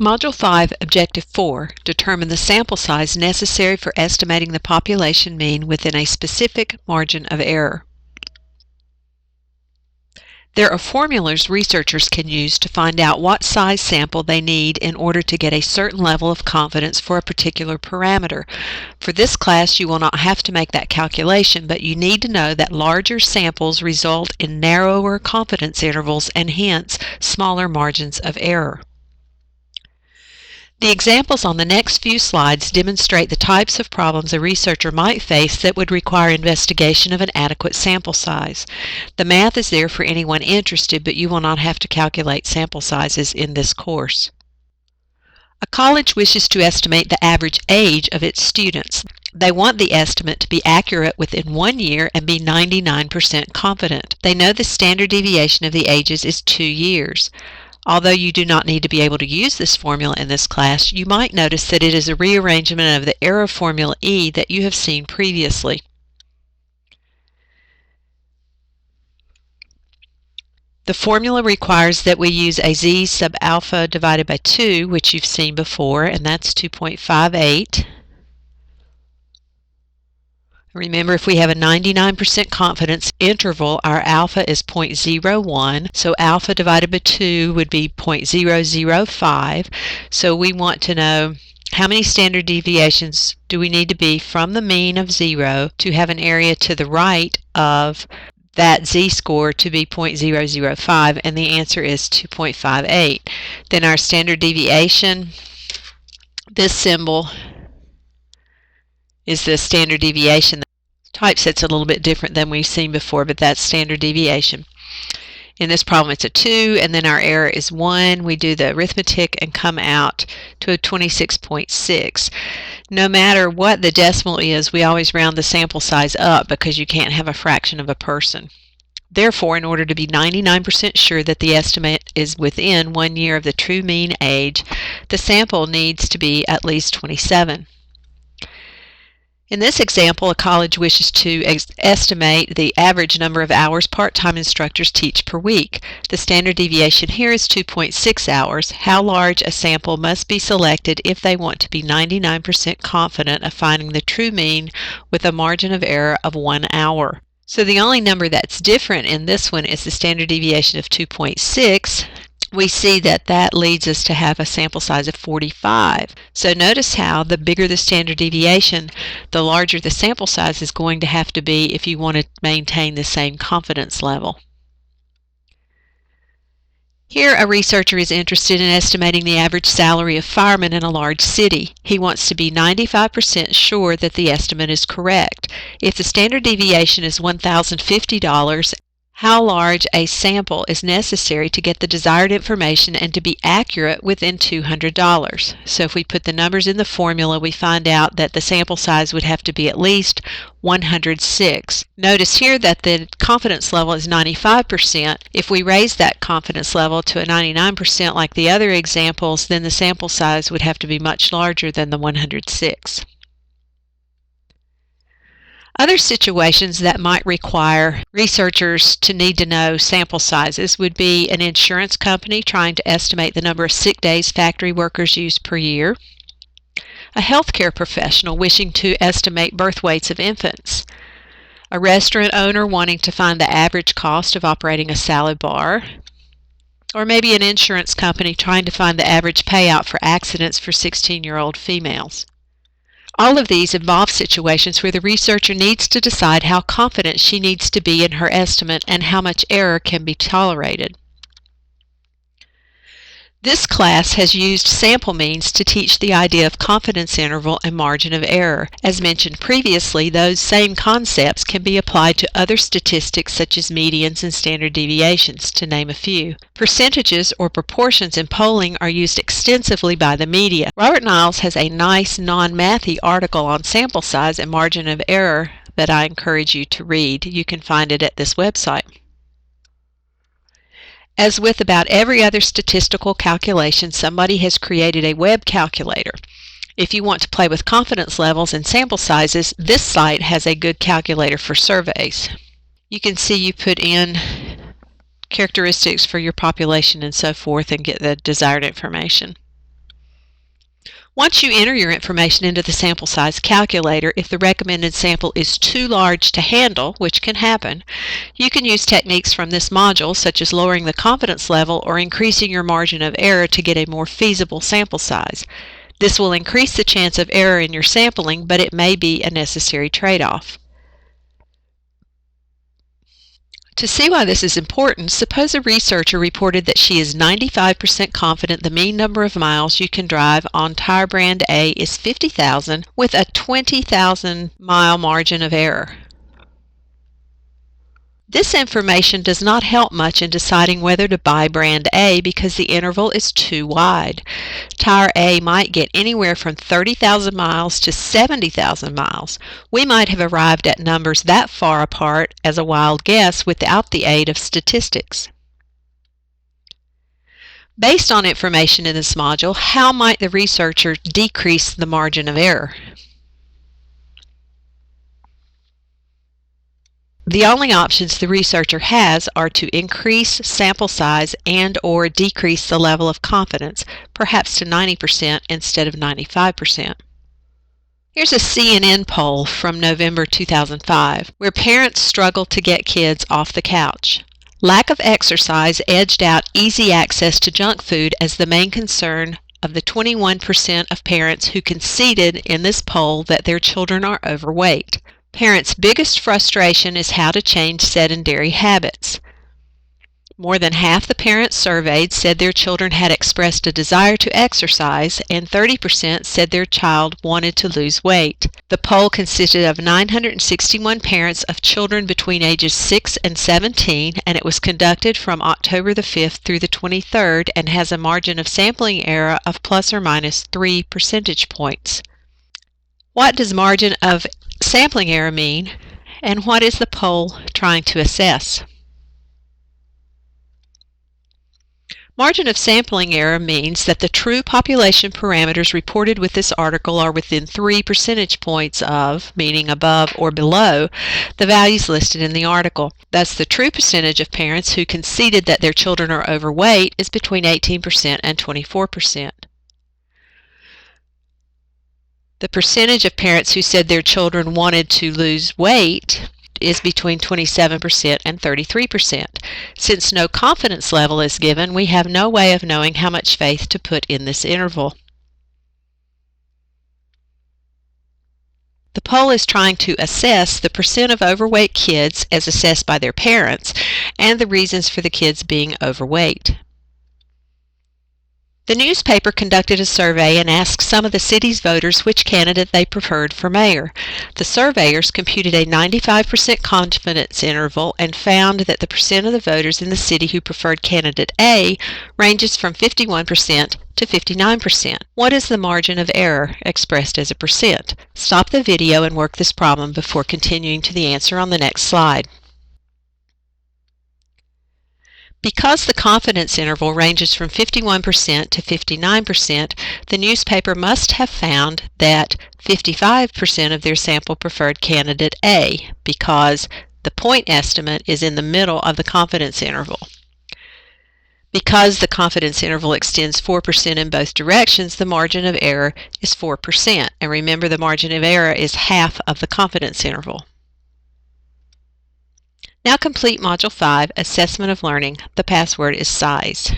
Module 5, Objective 4, determine the sample size necessary for estimating the population mean within a specific margin of error. There are formulas researchers can use to find out what size sample they need in order to get a certain level of confidence for a particular parameter. For this class, you will not have to make that calculation, but you need to know that larger samples result in narrower confidence intervals and hence smaller margins of error. The examples on the next few slides demonstrate the types of problems a researcher might face that would require investigation of an adequate sample size. The math is there for anyone interested, but you will not have to calculate sample sizes in this course. A college wishes to estimate the average age of its students. They want the estimate to be accurate within 1 year and be 99% confident. They know the standard deviation of the ages is 2 years. Although you do not need to be able to use this formula in this class, you might notice that it is a rearrangement of the error formula E that you have seen previously. The formula requires that we use a z sub alpha divided by 2, which you've seen before, and that's 2.58. Remember, if we have a 99% confidence interval, our alpha is 0.01, so alpha divided by 2 would be 0.005. So we want to know how many standard deviations do we need to be from the mean of 0 to have an area to the right of that z-score to be 0.005, and the answer is 2.58. Then our standard deviation, this symbol is the standard deviation. The typeset's a little bit different than we've seen before, but that's standard deviation. In this problem, it's a 2, and then our error is 1. We do the arithmetic and come out to a 26.6. No matter what the decimal is, we always round the sample size up because you can't have a fraction of a person. Therefore, in order to be 99% sure that the estimate is within 1 year of the true mean age, the sample needs to be at least 27. In this example, a college wishes to estimate the average number of hours part-time instructors teach per week. The standard deviation here is 2.6 hours. How large a sample must be selected if they want to be 99% confident of finding the true mean with a margin of error of 1 hour. So the only number that's different in this one is the standard deviation of 2.6. We see that that leads us to have a sample size of 45. So notice how the bigger the standard deviation, the larger the sample size is going to have to be if you want to maintain the same confidence level. Here, a researcher is interested in estimating the average salary of firemen in a large city. He wants to be 95% sure that the estimate is correct. If the standard deviation is $1,050, how large a sample is necessary to get the desired information and to be accurate within $200. So if we put the numbers in the formula, we find out that the sample size would have to be at least 106. Notice here that the confidence level is 95%. If we raise that confidence level to a 99% like the other examples, then the sample size would have to be much larger than the 106. Other situations that might require researchers to need to know sample sizes would be an insurance company trying to estimate the number of sick days factory workers use per year, a healthcare professional wishing to estimate birth weights of infants, a restaurant owner wanting to find the average cost of operating a salad bar, or maybe an insurance company trying to find the average payout for accidents for 16-year-old females. All of these involve situations where the researcher needs to decide how confident she needs to be in her estimate and how much error can be tolerated. This class has used sample means to teach the idea of confidence interval and margin of error. As mentioned previously, those same concepts can be applied to other statistics such as medians and standard deviations, to name a few. Percentages or proportions in polling are used extensively by the media. Robert Niles has a nice non-mathy article on sample size and margin of error that I encourage you to read. You can find it at this website. As with about every other statistical calculation, somebody has created a web calculator. If you want to play with confidence levels and sample sizes, this site has a good calculator for surveys. You can see you put in characteristics for your population and so forth and get the desired information. Once you enter your information into the sample size calculator, if the recommended sample is too large to handle, which can happen, you can use techniques from this module, such as lowering the confidence level or increasing your margin of error to get a more feasible sample size. This will increase the chance of error in your sampling, but it may be a necessary trade-off. To see why this is important, suppose a researcher reported that she is 95% confident the mean number of miles you can drive on tire brand A is 50,000 with a 20,000 mile margin of error. This information does not help much in deciding whether to buy brand A because the interval is too wide. Tire A might get anywhere from 30,000 miles to 70,000 miles. We might have arrived at numbers that far apart as a wild guess without the aid of statistics. Based on information in this module, how might the researcher decrease the margin of error? The only options the researcher has are to increase sample size and/or decrease the level of confidence, perhaps to 90% instead of 95%. Here's a CNN poll from November 2005, where parents struggle to get kids off the couch. Lack of exercise edged out easy access to junk food as the main concern of the 21% of parents who conceded in this poll that their children are overweight. Parents' biggest frustration is how to change sedentary habits. More than half the parents surveyed said their children had expressed a desire to exercise, and 30% said their child wanted to lose weight. The poll consisted of 961 parents of children between ages 6 and 17, and it was conducted from October the 5th through the 23rd and has a margin of sampling error of plus or minus 3 percentage points. What does margin of sampling error mean, and what is the poll trying to assess? Margin of sampling error means that the true population parameters reported with this article are within 3 percentage points of, meaning above or below, the values listed in the article. Thus, the true percentage of parents who conceded that their children are overweight is between 18% and 24%. The percentage of parents who said their children wanted to lose weight is between 27% and 33%. Since no confidence level is given, we have no way of knowing how much faith to put in this interval. The poll is trying to assess the percent of overweight kids as assessed by their parents and the reasons for the kids being overweight. The newspaper conducted a survey and asked some of the city's voters which candidate they preferred for mayor. The surveyors computed a 95% confidence interval and found that the percent of the voters in the city who preferred candidate A ranges from 51% to 59%. What is the margin of error expressed as a percent? Stop the video and work this problem before continuing to the answer on the next slide. Because the confidence interval ranges from 51% to 59%, the newspaper must have found that 55% of their sample preferred candidate A, because the point estimate is in the middle of the confidence interval. Because the confidence interval extends 4% in both directions, the margin of error is 4%. And remember, the margin of error is half of the confidence interval. Now complete Module 5, Assessment of Learning. The password is size.